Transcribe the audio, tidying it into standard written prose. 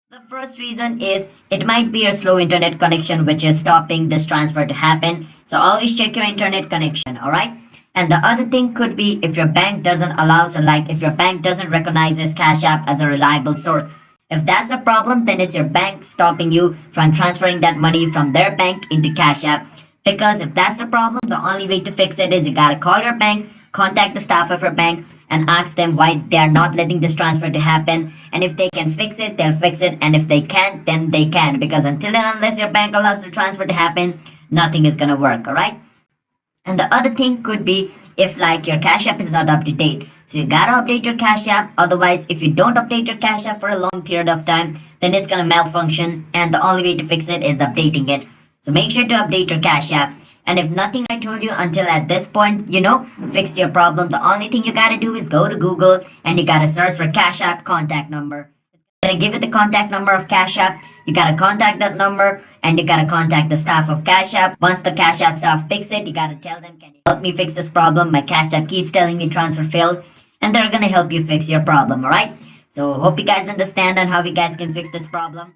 The first reason is it might be your slow internet connection which is stopping this transfer to happen. So always check your internet connection, all right? And the other thing could be if your bank doesn't allow, so like if your bank doesn't recognize this Cash App as a reliable source. If that's the problem, then it's your bank stopping you from transferring that money from their bank into Cash App. Because if that's the problem, the only way to fix it is you gotta call your bank, contact the staff of your bank, and ask them why they are not letting this transfer to happen. And if they can fix it, they'll fix it. And if they can't, then they can. Because until and unless your bank allows the transfer to happen, nothing is gonna work, alright? And the other thing could be if like your Cash App is not up to date. So you gotta update your Cash App. Otherwise, if you don't update your Cash App for a long period of time, then it's gonna malfunction. And the only way to fix it is updating it. So make sure to update your Cash App. And if nothing I told you until at this point, fixed your problem, the only thing you gotta do is go to Google and you gotta search for Cash App contact number. Gonna give it the contact number of Cash App. You gotta contact that number and you gotta contact the staff of Cash App. Once the Cash App staff fix it, you gotta tell them, can you help me fix this problem? My Cash App keeps telling me transfer failed, and they're gonna help you fix your problem, alright? So hope you guys understand on how you guys can fix this problem.